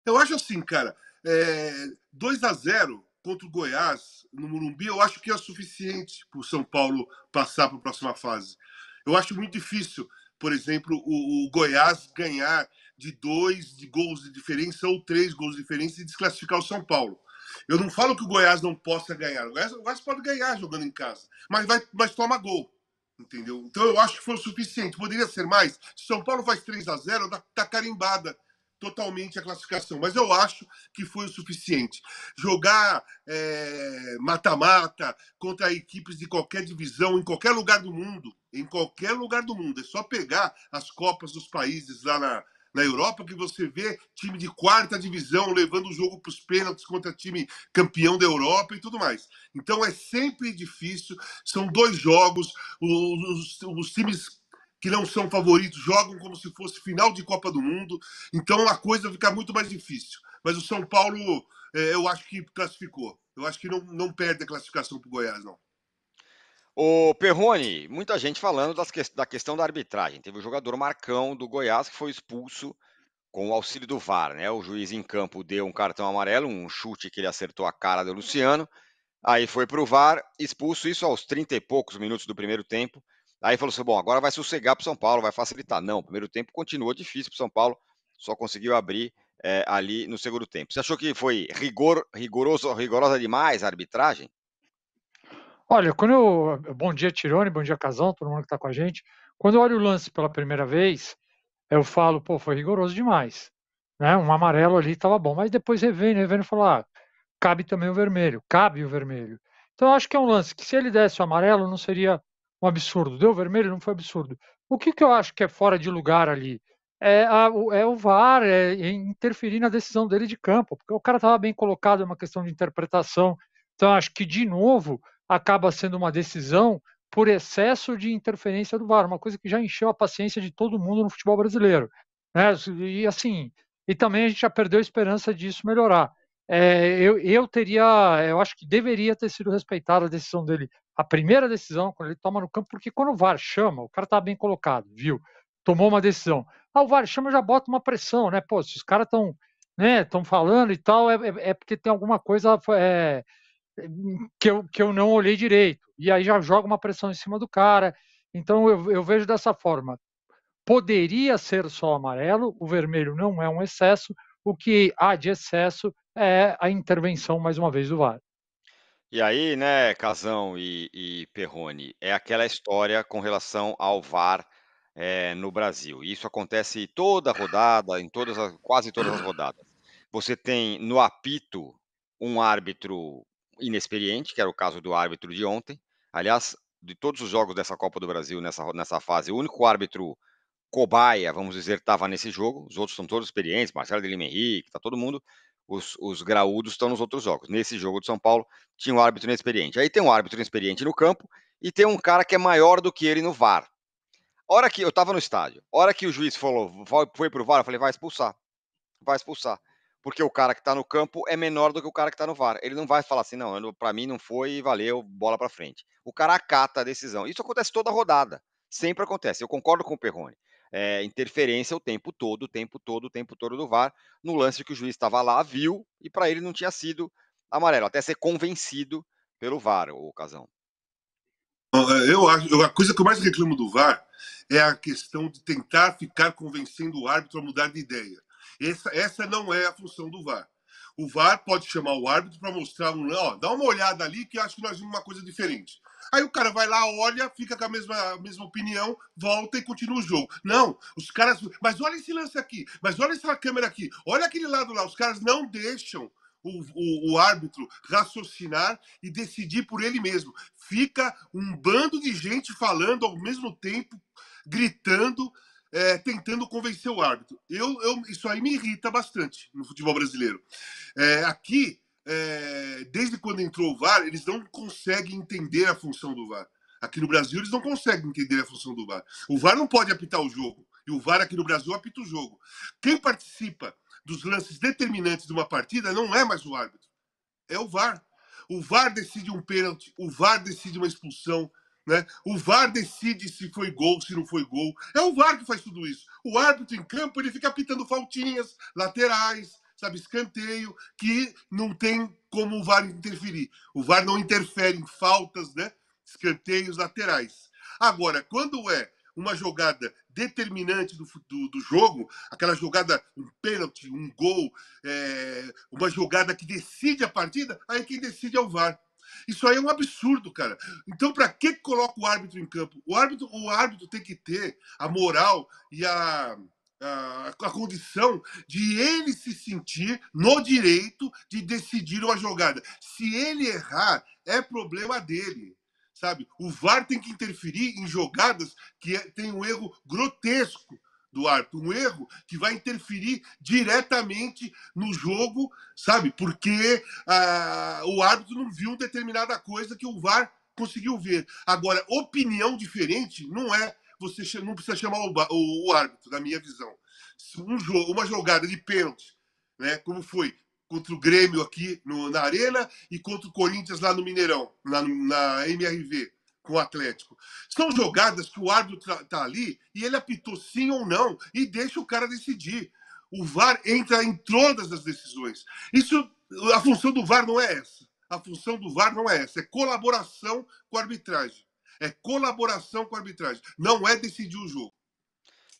Eu acho assim, cara, 2-0 contra o Goiás no Morumbi, eu acho que é suficiente para o São Paulo passar para a próxima fase. Eu acho muito difícil, por exemplo, o Goiás ganhar de 2 gols de diferença ou 3 gols de diferença e desclassificar o São Paulo. Eu não falo que o Goiás não possa ganhar. O Goiás pode ganhar jogando em casa, mas toma gol. Entendeu? Então eu acho que foi o suficiente. Poderia ser mais. Se São Paulo faz 3-0, tá carimbada totalmente a classificação. Mas eu acho que foi o suficiente. Jogar mata-mata contra equipes de qualquer divisão, em qualquer lugar do mundo, é só pegar as Copas dos países lá na Europa que você vê time de quarta divisão levando o jogo para os pênaltis contra time campeão da Europa e tudo mais. Então é sempre difícil, são 2 jogos, os times que não são favoritos jogam como se fosse final de Copa do Mundo, então a coisa fica muito mais difícil. Mas o São Paulo, eu acho que classificou. Eu acho que não perde a classificação para o Goiás, não. O Perrone, muita gente falando da questão da arbitragem. Teve o jogador Marcão do Goiás que foi expulso com o auxílio do VAR, né? O juiz em campo deu um cartão amarelo, um chute que ele acertou a cara do Luciano. Aí foi pro VAR, expulso isso aos 30 e poucos minutos do primeiro tempo. Aí falou assim: bom, agora vai sossegar pro São Paulo, vai facilitar. Não, o primeiro tempo continuou difícil pro São Paulo, só conseguiu abrir ali no segundo tempo. Você achou que foi rigorosa demais a arbitragem? Olha, bom dia, Tirone, bom dia, Casão, todo mundo que está com a gente. Quando eu olho o lance pela primeira vez, eu falo, pô, foi rigoroso demais, né? Um amarelo ali estava bom, mas depois revendo, falo, cabe também o vermelho, cabe o vermelho. Então eu acho que é um lance que se ele desse o amarelo não seria um absurdo. Deu o vermelho, não foi absurdo. O que eu acho que é fora de lugar ali é o VAR, é interferir na decisão dele de campo, porque o cara estava bem colocado, é uma questão de interpretação. Então eu acho que, de novo, acaba sendo uma decisão por excesso de interferência do VAR, uma coisa que já encheu a paciência de todo mundo no futebol brasileiro, né? E assim, e também a gente já perdeu a esperança disso melhorar. Eu acho que deveria ter sido respeitada a decisão dele, a primeira decisão, quando ele toma no campo, porque quando o VAR chama, o cara tá bem colocado, viu? Tomou uma decisão. O VAR chama, já bota uma pressão, né? Pô, se os caras estão, né, estão falando e tal, é porque tem alguma coisa que eu não olhei direito. E aí já joga uma pressão em cima do cara. Então eu vejo dessa forma. Poderia ser só amarelo, o vermelho não é um excesso, o que há de excesso é a intervenção, mais uma vez, do VAR. E aí, né, Casão e Perrone, é aquela história com relação ao VAR no Brasil. Isso acontece toda rodada, quase todas as rodadas. Você tem no apito um árbitro inexperiente, que era o caso do árbitro de ontem. Aliás, de todos os jogos dessa Copa do Brasil nessa fase, o único árbitro cobaia, vamos dizer, estava nesse jogo. Os outros são todos experientes, Marcelo de Lima Henrique, tá todo mundo. Os graúdos estão nos outros jogos. Nesse jogo de São Paulo, tinha um árbitro inexperiente. Aí tem um árbitro inexperiente no campo e tem um cara que é maior do que ele no VAR. Hora que eu estava no estádio, hora que o juiz falou, foi pro VAR, eu falei, vai expulsar, vai expulsar. Porque o cara que tá no campo é menor do que o cara que tá no VAR. Ele não vai falar assim, não, pra mim não foi, valeu, bola pra frente. O cara acata a decisão. Isso acontece toda rodada. Sempre acontece. Eu concordo com o Perrone. Interferência o tempo todo, o tempo todo, o tempo todo do VAR, no lance que o juiz estava lá, viu, e para ele não tinha sido amarelo, até ser convencido pelo VAR, o Casão. A coisa que eu mais reclamo do VAR é a questão de tentar ficar convencendo o árbitro a mudar de ideia. Essa não é a função do VAR. O VAR pode chamar o árbitro para mostrar dá uma olhada ali que eu acho que nós vimos uma coisa diferente. Aí o cara vai lá, olha, fica com a mesma opinião, volta e continua o jogo. Não, os caras. Mas olha esse lance aqui, mas olha essa câmera aqui, olha aquele lado lá. Os caras não deixam o árbitro raciocinar e decidir por ele mesmo. Fica um bando de gente falando ao mesmo tempo, gritando, tentando convencer o árbitro. Isso aí me irrita bastante no futebol brasileiro. Aqui, desde quando entrou o VAR, eles não conseguem entender a função do VAR. Aqui no Brasil, eles não conseguem entender a função do VAR. O VAR não pode apitar o jogo. E o VAR aqui no Brasil apita o jogo. Quem participa dos lances determinantes de uma partida não é mais o árbitro, é o VAR. O VAR decide um pênalti, o VAR decide uma expulsão, né? O VAR decide se foi gol, se não foi gol. É o VAR que faz tudo isso. O árbitro em campo ele fica apitando faltinhas, laterais, sabe, escanteio, que não tem como o VAR interferir. O VAR não interfere em faltas, né, escanteios laterais. Agora, quando é uma jogada determinante do jogo, aquela jogada, um pênalti, um gol, uma jogada que decide a partida, aí quem decide é o VAR. Isso aí é um absurdo, cara. Então, para que coloca o árbitro em campo? O árbitro tem que ter a moral e a condição de ele se sentir no direito de decidir uma jogada. Se ele errar, é problema dele. Sabe? O VAR tem que interferir em jogadas que tem um erro grotesco do árbitro, um erro que vai interferir diretamente no jogo, sabe? Porque o árbitro não viu determinada coisa que o VAR conseguiu ver. Agora, opinião diferente não é. Você não precisa chamar o árbitro, na minha visão. Uma jogada de pênalti, né? Como foi contra o Grêmio aqui na Arena e contra o Corinthians lá no Mineirão, na MRV, com o Atlético. São jogadas que o árbitro está ali e ele apitou sim ou não e deixa o cara decidir. O VAR entra em todas as decisões. A função do VAR não é essa. A função do VAR não é essa. É colaboração com a arbitragem. É colaboração com a arbitragem. Não é decidir o jogo.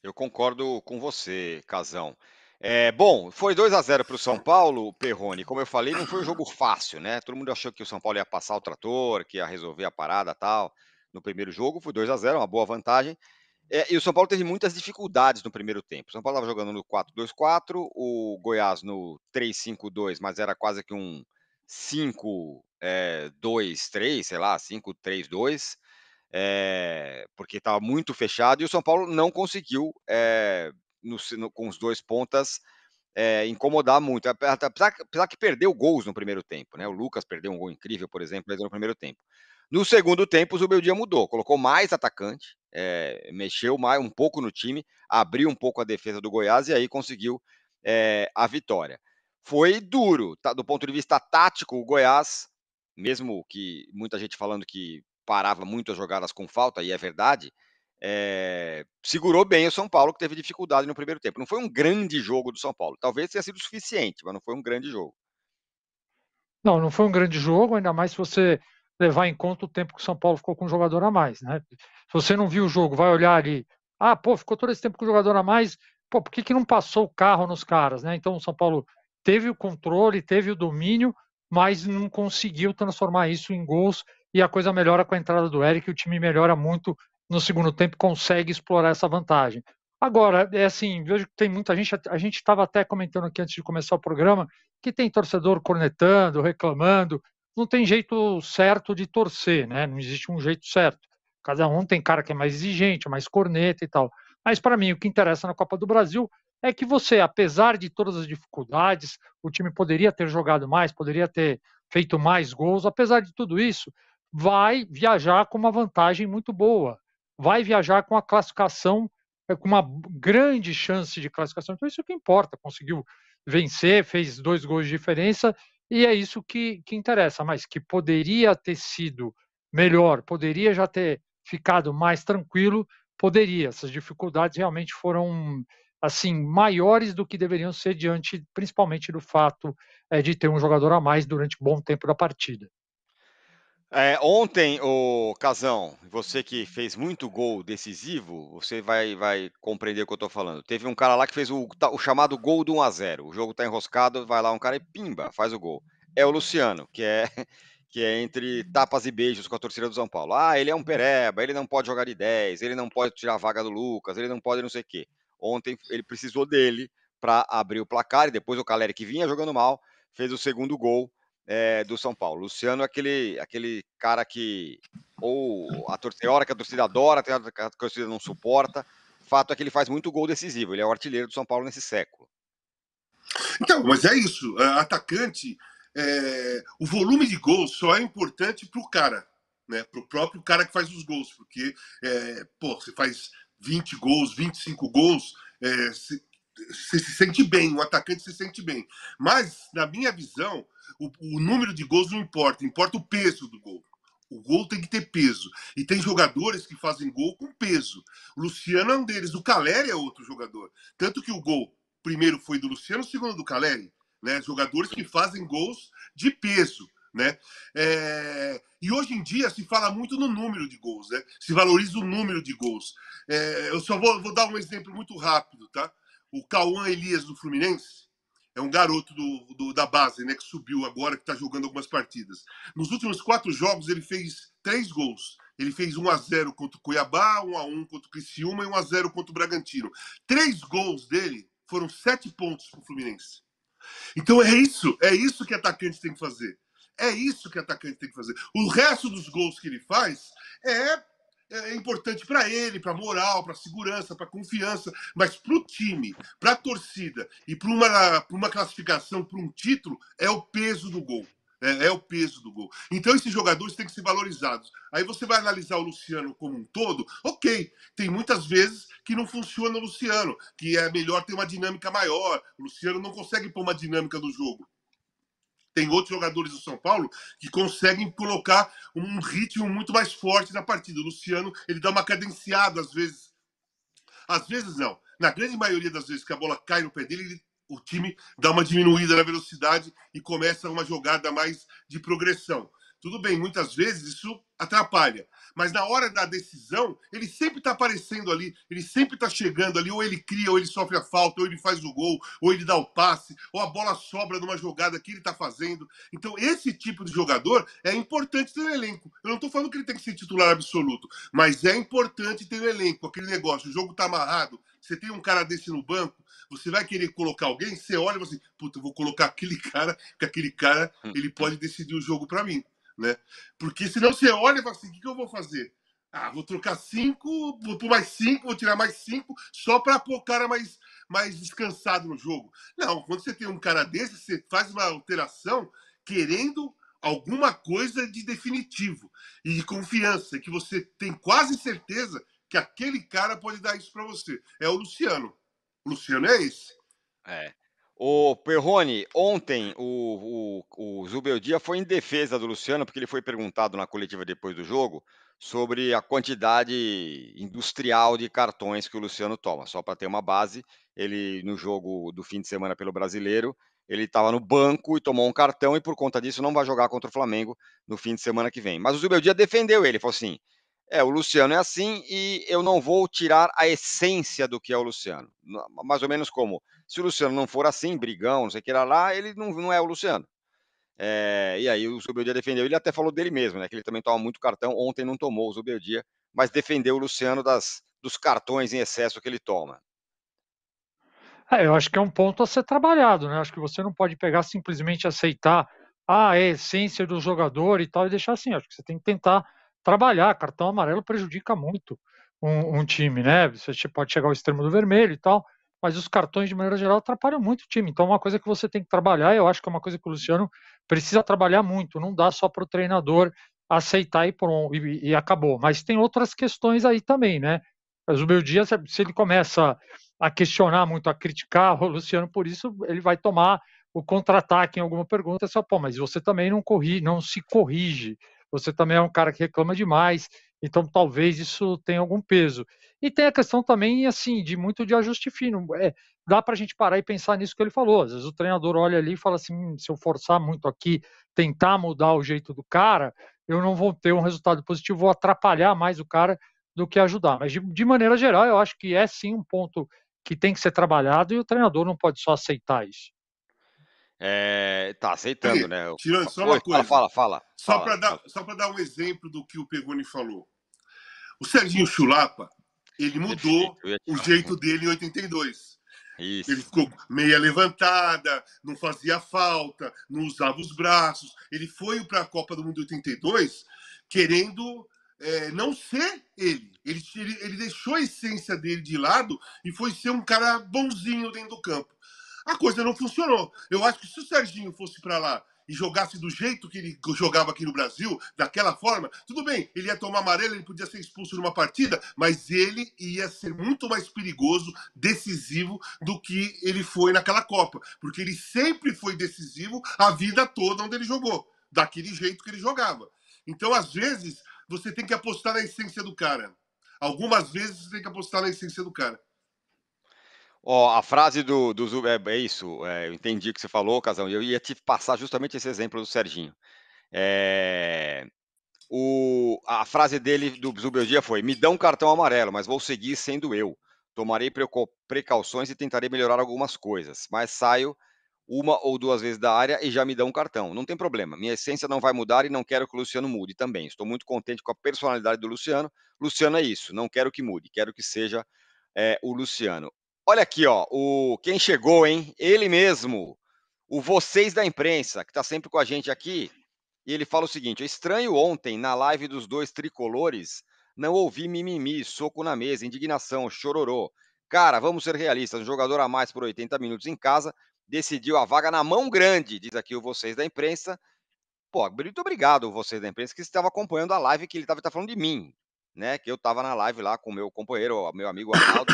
Eu concordo com você, Casão. Bom, foi 2-0 para o São Paulo, Perrone. Como eu falei, não foi um jogo fácil, né? Todo mundo achou que o São Paulo ia passar o trator, que ia resolver a parada tal. No primeiro jogo, foi 2-0, uma boa vantagem. E o São Paulo teve muitas dificuldades no primeiro tempo. O São Paulo estava jogando no 4-2-4, o Goiás no 3-5-2, mas era quase que um 5-2-3, sei lá, 5-3-2. Porque estava muito fechado e o São Paulo não conseguiu, com os dois pontas, incomodar muito. Apesar que perdeu gols no primeiro tempo, né? O Lucas perdeu um gol incrível, por exemplo, no primeiro tempo. No segundo tempo, o Zubeldia mudou, colocou mais atacante, mexeu mais um pouco no time, abriu um pouco a defesa do Goiás e aí conseguiu a vitória. Foi duro, tá? Do ponto de vista tático, o Goiás, mesmo que muita gente falando que parava muito as jogadas com falta, e é verdade, segurou bem o São Paulo, que teve dificuldade no primeiro tempo. Não foi um grande jogo do São Paulo. Talvez tenha sido suficiente, mas não foi um grande jogo. Não, não foi um grande jogo, ainda mais se você levar em conta o tempo que o São Paulo ficou com um jogador a mais, né? Se você não viu o jogo, vai olhar ali, pô, ficou todo esse tempo com o jogador a mais, pô, por que não passou o carro nos caras, né? Então o São Paulo teve o controle, teve o domínio, mas não conseguiu transformar isso em gols e a coisa melhora com a entrada do Eric, o time melhora muito no segundo tempo, consegue explorar essa vantagem. Agora, assim, vejo que tem muita gente, a gente estava até comentando aqui antes de começar o programa, que tem torcedor cornetando, reclamando, não tem jeito certo de torcer, né? Não existe um jeito certo. Cada um tem cara que é mais exigente, mais corneta e tal. Mas para mim, o que interessa na Copa do Brasil é que você, apesar de todas as dificuldades, o time poderia ter jogado mais, poderia ter feito mais gols, apesar de tudo isso, vai viajar com uma vantagem muito boa. Vai viajar com a classificação, com uma grande chance de classificação. Então, isso é o que importa. Conseguiu vencer, fez 2 gols de diferença, e é isso que interessa, mas que poderia ter sido melhor, poderia já ter ficado mais tranquilo, poderia. Essas dificuldades realmente foram, assim, maiores do que deveriam ser diante, principalmente do fato, de ter um jogador a mais durante bom tempo da partida. Ontem, o Casão, você que fez muito gol decisivo, você vai compreender o que eu estou falando. Teve um cara lá que fez o chamado gol do 1-0. O jogo está enroscado, vai lá um cara e pimba, faz o gol. É o Luciano, que é que é entre tapas e beijos com a torcida do São Paulo. Ele é um pereba, ele não pode jogar de 10, ele não pode tirar a vaga do Lucas, ele não pode não sei o quê. Ontem ele precisou dele para abrir o placar e depois o Caleri, que vinha jogando mal, fez o segundo gol do São Paulo. Luciano é aquele cara que tem hora que a torcida adora, tem hora que a torcida não suporta. Fato é que ele faz muito gol decisivo. Ele é o artilheiro do São Paulo nesse século. Então, mas é isso. Atacante, o volume de gols só é importante para o cara, né? Para o próprio cara que faz os gols. Porque, você faz 20 gols, 25 gols, você se sente bem, o atacante se sente bem. Mas, na minha visão, o número de gols não importa, importa o peso do gol. O gol tem que ter peso. E tem jogadores que fazem gol com peso. O Luciano é um deles, o Caleri é outro jogador. Tanto que o gol primeiro foi do Luciano, o segundo do Caleri. né? Jogadores que fazem gols de peso, né? E hoje em dia se fala muito no número de gols, né? Se valoriza o número de gols. Eu só vou dar um exemplo muito rápido, tá? O Cauã Elias do Fluminense é um garoto da base, né? Que subiu agora, que está jogando algumas partidas. Nos últimos 4 jogos ele fez 3 gols. Ele fez 1-0 contra o Cuiabá, 1-1 contra o Criciúma e 1-0 contra o Bragantino. 3 gols dele foram 7 pontos para o Fluminense. Então é isso que atacante tem que fazer. É isso que atacante tem que fazer. O resto dos gols que ele faz é importante para ele, para moral, para segurança, para confiança, mas para o time, para a torcida e para uma classificação, para um título, é o peso do gol. É o peso do gol. Então esses jogadores têm que ser valorizados. Aí você vai analisar o Luciano como um todo, ok, tem muitas vezes que não funciona o Luciano, que é melhor ter uma dinâmica maior. O Luciano não consegue pôr uma dinâmica no jogo. Tem outros jogadores do São Paulo que conseguem colocar um ritmo muito mais forte na partida. O Luciano, ele dá uma cadenciada às vezes. Às vezes não. Na grande maioria das vezes que a bola cai no pé dele, o time dá uma diminuída na velocidade e começa uma jogada mais de progressão. Tudo bem, muitas vezes isso atrapalha, mas na hora da decisão, ele sempre está aparecendo ali, ele sempre está chegando ali, ou ele cria, ou ele sofre a falta, ou ele faz o gol, ou ele dá o passe, ou a bola sobra numa jogada que ele está fazendo. Então, esse tipo de jogador é importante ter no elenco. Eu não estou falando que ele tem que ser titular absoluto, mas é importante ter no elenco. Aquele negócio, o jogo está amarrado, você tem um cara desse no banco, você vai querer colocar alguém, você olha e fala assim, puta, eu vou colocar aquele cara, porque aquele cara, ele pode decidir o jogo para mim. Né? Porque senão você olha e fala assim, o que eu vou fazer? Vou trocar 5, vou pôr mais 5, vou tirar mais 5, só para pôr o cara mais descansado no jogo. Não, quando você tem um cara desse, você faz uma alteração querendo alguma coisa de definitivo e de confiança, que você tem quase certeza que aquele cara pode dar isso para você. É o Luciano. O Luciano é esse. O Perrone, ontem o Zubeldia foi em defesa do Luciano, porque ele foi perguntado na coletiva depois do jogo sobre a quantidade industrial de cartões que o Luciano toma. Só para ter uma base, ele no jogo do fim de semana pelo Brasileiro, ele estava no banco e tomou um cartão e por conta disso não vai jogar contra o Flamengo no fim de semana que vem. Mas o Zubeldia defendeu ele, falou assim: o Luciano é assim e eu não vou tirar a essência do que é o Luciano. Mais ou menos como, se o Luciano não for assim, brigão, não sei o que lá, ele não é o Luciano. E aí o Zubeldia defendeu, ele até falou dele mesmo, né, que ele também toma muito cartão, ontem não tomou o Zubeldia, mas defendeu o Luciano dos cartões em excesso que ele toma. Eu acho que é um ponto a ser trabalhado, né? Acho que você não pode pegar simplesmente aceitar a essência do jogador e tal e deixar assim. Acho que você tem que tentar trabalhar. Cartão amarelo prejudica muito um time, né? Você pode chegar ao extremo do vermelho e tal, mas os cartões, de maneira geral, atrapalham muito o time. Então, é uma coisa que você tem que trabalhar. Eu acho que é uma coisa que o Luciano precisa trabalhar muito. Não dá só para o treinador aceitar e pronto, e acabou. Mas tem outras questões aí também, né? Mas o meu dia, se ele começa a questionar muito, a criticar o Luciano por isso, ele vai tomar o contra-ataque em alguma pergunta, só, pô, mas você também não se corrige, você também é um cara que reclama demais, então talvez isso tenha algum peso. E tem a questão também, assim, de muito de ajuste fino, dá para a gente parar e pensar nisso que ele falou, às vezes o treinador olha ali e fala assim, se eu forçar muito aqui, tentar mudar o jeito do cara, eu não vou ter um resultado positivo, vou atrapalhar mais o cara do que ajudar. Mas de maneira geral, eu acho que é sim um ponto que tem que ser trabalhado e o treinador não pode só aceitar isso. Tá aceitando, né? Tirando só Oi, uma coisa. fala. Só para dar um exemplo do que o Pegoni falou. O Serginho Chulapa, ele mudou o jeito dele em 82. Isso. Ele ficou meia levantada, não fazia falta, não usava os braços. Ele foi para a Copa do Mundo 82 querendo não ser ele. Ele deixou a essência dele de lado e foi ser um cara bonzinho dentro do campo. A coisa não funcionou. Eu acho que se o Serginho fosse para lá e jogasse do jeito que ele jogava aqui no Brasil, daquela forma, tudo bem, ele ia tomar amarelo, ele podia ser expulso numa partida, mas ele ia ser muito mais perigoso, decisivo, do que ele foi naquela Copa. Porque ele sempre foi decisivo a vida toda onde ele jogou, daquele jeito que ele jogava. Então, às vezes, você tem que apostar na essência do cara. Algumas vezes você tem que apostar na essência do cara. Ó, a frase do é isso, eu entendi o que você falou, Casão, e eu ia te passar justamente esse exemplo do Serginho. Eh, a frase dele do Zubeldia foi: "Me dão um cartão amarelo, mas vou seguir sendo eu. Tomarei precauções e tentarei melhorar algumas coisas, mas saio uma ou 2 vezes da área e já me dão um cartão. Não tem problema, minha essência não vai mudar e não quero que o Luciano mude também. Estou muito contente com a personalidade do Luciano. Luciano é isso, não quero que mude, quero que seja, o Luciano". Olha aqui, ó, quem chegou, hein? Ele mesmo, o Vocês da Imprensa, que está sempre com a gente aqui, e ele fala o seguinte: estranho ontem, na live dos dois tricolores, não ouvi mimimi, soco na mesa, indignação, chororô. Cara, vamos ser realistas, um jogador a mais por 80 minutos em casa decidiu a vaga na mão grande, diz aqui o Vocês da Imprensa. Pô, muito obrigado, Vocês da Imprensa, que estava acompanhando a live, que ele estava falando de mim, né? Que eu estava na live lá com o meu companheiro, meu amigo Arnaldo,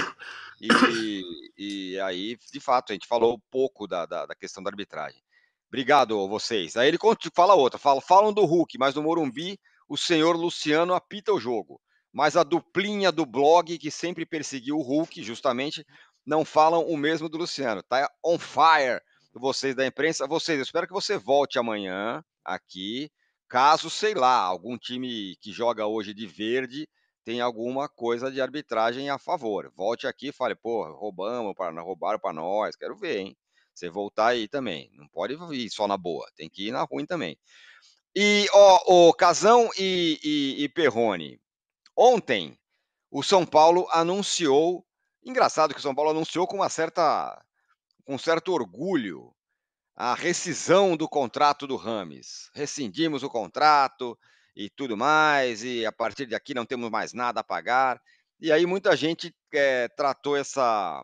e aí, de fato, a gente falou pouco da questão da arbitragem. Obrigado, vocês. Aí ele fala outra, falam do Hulk, mas no Morumbi o senhor Luciano apita o jogo. Mas a duplinha do blog, que sempre perseguiu o Hulk, justamente, não falam o mesmo do Luciano. Tá on fire, vocês da imprensa. Vocês, eu espero que você volte amanhã aqui, caso, sei lá, algum time que joga hoje de verde tem alguma coisa de arbitragem a favor. Volte aqui e fale, pô, roubaram para nós, quero ver, hein? Você voltar aí também. Não pode ir só na boa, tem que ir na ruim também. E, ó, o Casão e Perrone, ontem o São Paulo anunciou, engraçado que o São Paulo anunciou com um certo orgulho, a rescisão do contrato do Rames. Rescindimos o contrato e tudo mais, e a partir de aqui não temos mais nada a pagar. E aí muita gente tratou essa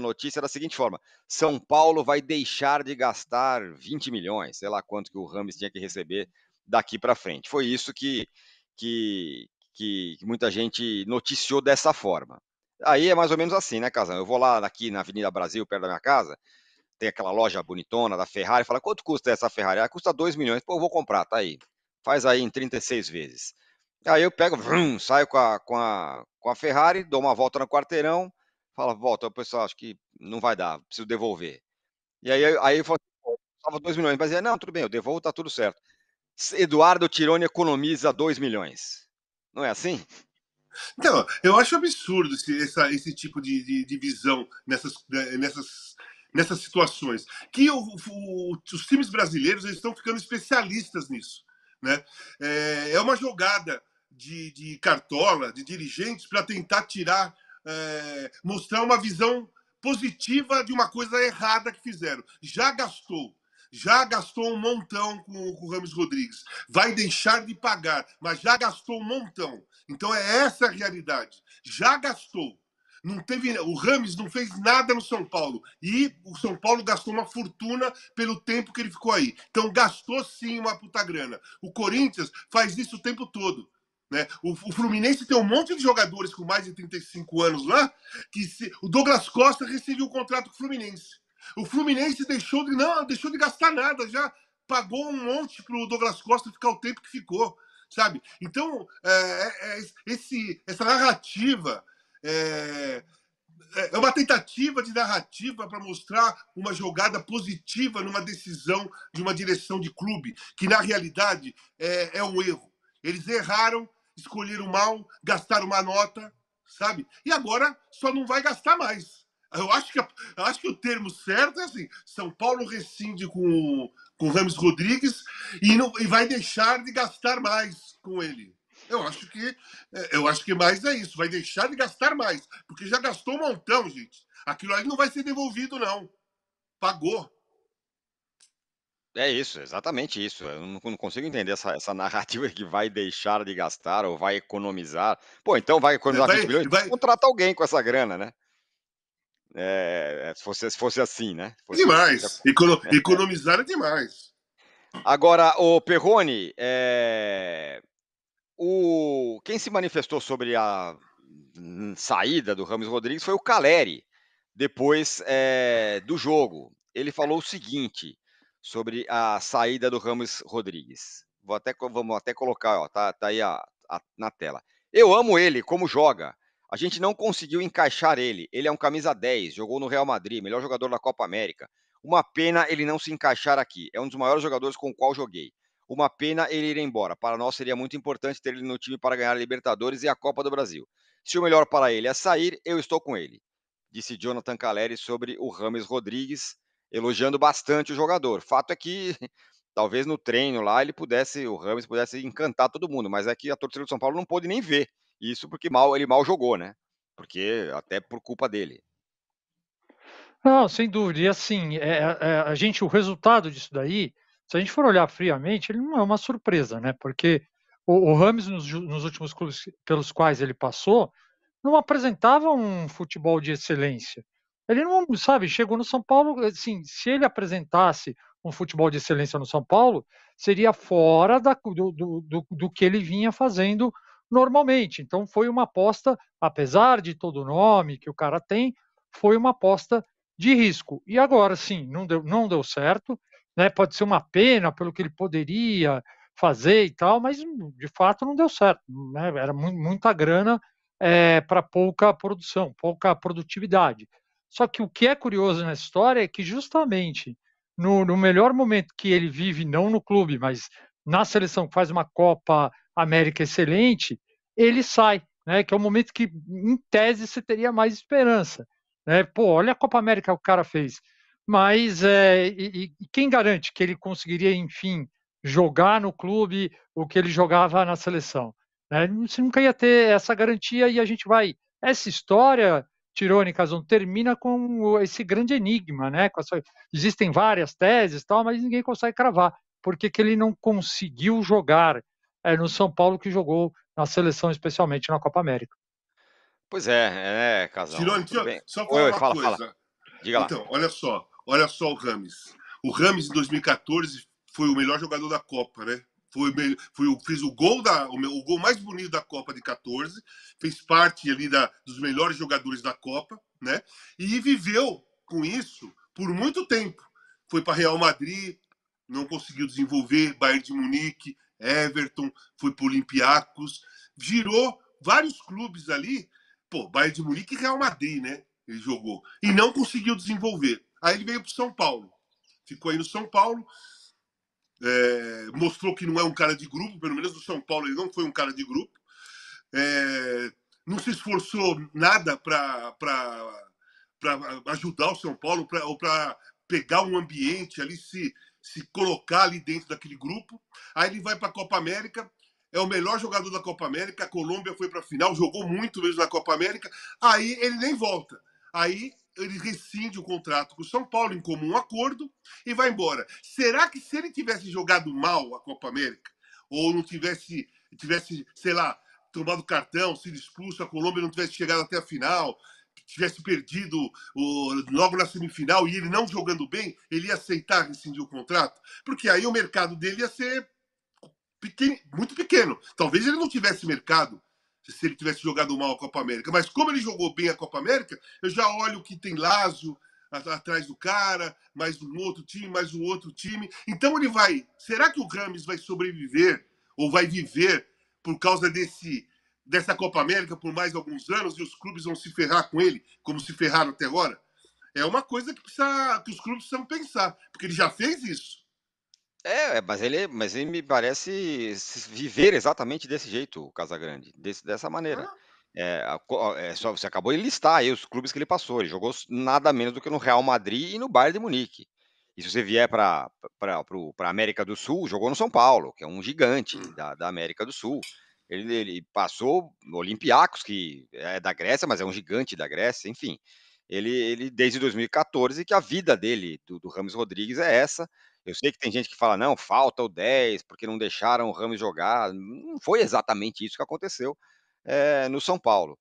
notícia da seguinte forma: São Paulo vai deixar de gastar 20 milhões, sei lá quanto que o Rames tinha que receber daqui para frente. Foi isso que, que muita gente noticiou dessa forma. Aí é mais ou menos assim, né, Casão? Eu vou lá aqui na Avenida Brasil, perto da minha casa, tem aquela loja bonitona da Ferrari, fala, quanto custa essa Ferrari? Ah, custa 2 milhões. Pô, eu vou comprar, tá aí. Faz aí em 36 vezes. Aí eu pego, saio com a Ferrari, dou uma volta no quarteirão, falo, volta, o pessoal, acho que não vai dar, preciso devolver. E aí eu falo, custava 2 milhões, mas não, tudo bem, eu devolvo, tá tudo certo. Eduardo Tironi economiza 2 milhões. Não é assim? Então, eu acho absurdo esse tipo de visão nessas situações. Que os times brasileiros eles estão ficando especialistas nisso. Né? É uma jogada de cartola, de dirigentes, para tentar mostrar uma visão positiva de uma coisa errada que fizeram. Já gastou um montão com o Ramos Rodrigues. Vai deixar de pagar, mas já gastou um montão. Então é essa a realidade. Já gastou. Não teve, o Rames não fez nada no São Paulo. E o São Paulo gastou uma fortuna pelo tempo que ele ficou aí. Então gastou sim uma puta grana. O Corinthians faz isso o tempo todo. Né? O Fluminense tem um monte de jogadores com mais de 35 anos lá. O Douglas Costa recebeu um contrato com o Fluminense. O Fluminense deixou de gastar nada, já pagou um monte pro Douglas Costa ficar o tempo que ficou, sabe? Então, essa narrativa é uma tentativa de narrativa para mostrar uma jogada positiva numa decisão de uma direção de clube, que na realidade é um erro. Eles erraram, escolheram mal, gastaram uma nota, sabe? E agora só não vai gastar mais. Eu acho que o termo certo é assim: São Paulo rescinde com o Rames Rodrigues e vai deixar de gastar mais com ele. Eu acho que mais é isso. Vai deixar de gastar mais, porque já gastou um montão, gente. Aquilo aí não vai ser devolvido, não. Pagou. É isso, exatamente isso. Eu não consigo entender essa narrativa que vai deixar de gastar ou vai economizar. Pô, então vai economizar 20 milhões? Contrata alguém com essa grana, né? Se fosse assim, né? Demais. Economizar é demais. Agora, o Perrone, quem se manifestou sobre a saída do Rames Rodrigues foi o Caleri, depois do jogo. Ele falou o seguinte sobre a saída do Rames Rodrigues. Vamos até colocar, ó, tá aí na tela. Eu amo ele, como joga. A gente não conseguiu encaixar ele. Ele é um camisa 10, jogou no Real Madrid, melhor jogador da Copa América. Uma pena ele não se encaixar aqui. É um dos maiores jogadores com o qual joguei. Uma pena ele ir embora. Para nós seria muito importante ter ele no time para ganhar a Libertadores e a Copa do Brasil. Se o melhor para ele é sair, eu estou com ele, disse Jonathan Calleri sobre o Rames Rodrigues, elogiando bastante o jogador. Fato é que talvez no treino lá o Rames pudesse encantar todo mundo, mas é que a torcida do São Paulo não pôde nem ver. Isso porque ele mal jogou, né? Porque até por culpa dele. Não, sem dúvida. E assim, a gente o resultado disso daí, se a gente for olhar friamente, ele não é uma surpresa, né, porque o Rames nos últimos clubes pelos quais ele passou, não apresentava um futebol de excelência. Ele não, sabe, chegou no São Paulo, assim, se ele apresentasse um futebol de excelência no São Paulo, seria fora do que ele vinha fazendo normalmente. Então foi uma aposta, apesar de todo o nome que o cara tem, foi uma aposta de risco. E agora sim, não deu certo, né? Pode ser uma pena pelo que ele poderia fazer e tal, mas de fato não deu certo, né? Era muita grana para pouca produção, pouca produtividade. Só que o que é curioso nessa história é que justamente no melhor momento que ele vive, não no clube, mas na seleção que faz uma Copa América excelente, ele sai, né? Que é o momento que, em tese, você teria mais esperança. Né? Pô, olha a Copa América que o cara fez. Mas e quem garante que ele conseguiria, enfim, jogar no clube o que ele jogava na seleção? Né? Você nunca ia ter essa garantia e a gente vai. Essa história, Tirone Cazon, termina com esse grande enigma, né? Existem várias teses, tal, mas ninguém consegue cravar. Por que ele não conseguiu jogar no São Paulo que jogou na seleção, especialmente na Copa América? Pois é, Casão. Tirone, Tudo bem. só Oi, falar oi, uma fala. coisa. Diga lá. Então, olha só o Rames. O Rames, em 2014, foi o melhor jogador da Copa, né? Fez o gol mais bonito da Copa de 14, fez parte ali dos melhores jogadores da Copa, né? E viveu com isso por muito tempo. Foi para Real Madrid, não conseguiu desenvolver, Bayern de Munique, Everton, foi para Olympiacos, girou vários clubes ali, pô, Bayern de Munique e Real Madrid, né? Ele jogou e não conseguiu desenvolver. Aí ele veio para São Paulo, ficou aí no São Paulo, mostrou que não é um cara de grupo, pelo menos no São Paulo ele não foi um cara de grupo, não se esforçou nada para ajudar o São Paulo ou para pegar um ambiente ali, se colocar ali dentro daquele grupo. Aí ele vai para a Copa América, é o melhor jogador da Copa América, a Colômbia foi para a final, jogou muito mesmo na Copa América, aí ele nem volta. Aí ele rescinde o contrato com o São Paulo em comum acordo e vai embora. Será que se ele tivesse jogado mal a Copa América, ou não tivesse, sei lá, tomado cartão, sido expulso, a Colômbia não tivesse chegado até a final, tivesse perdido logo na semifinal e ele não jogando bem, ele ia aceitar rescindir o contrato? Porque aí o mercado dele ia ser muito pequeno. Talvez ele não tivesse mercado se ele tivesse jogado mal a Copa América. Mas como ele jogou bem a Copa América, eu já olho que tem Lazio atrás do cara, mais um outro time, mais um outro time. Então ele vai. Será que o Rames vai sobreviver ou vai viver por causa dessa Copa América por mais alguns anos e os clubes vão se ferrar com ele, como se ferraram até agora? É uma coisa que os clubes precisam pensar, porque ele já fez isso. Mas ele me parece viver exatamente desse jeito, o Casagrande, dessa maneira. Ah, Só você acabou de listar aí os clubes que ele passou. Ele jogou nada menos do que no Real Madrid e no Bayern de Munique. E se você vier para a América do Sul, jogou no São Paulo, que é um gigante da América do Sul. Ele passou no Olympiacos, que é da Grécia, mas é um gigante da Grécia, enfim. Ele desde 2014, que a vida dele, do Rames Rodrigues, é essa. Eu sei que tem gente que fala, não, falta o 10, porque não deixaram o Rames jogar. Não foi exatamente isso que aconteceu no São Paulo.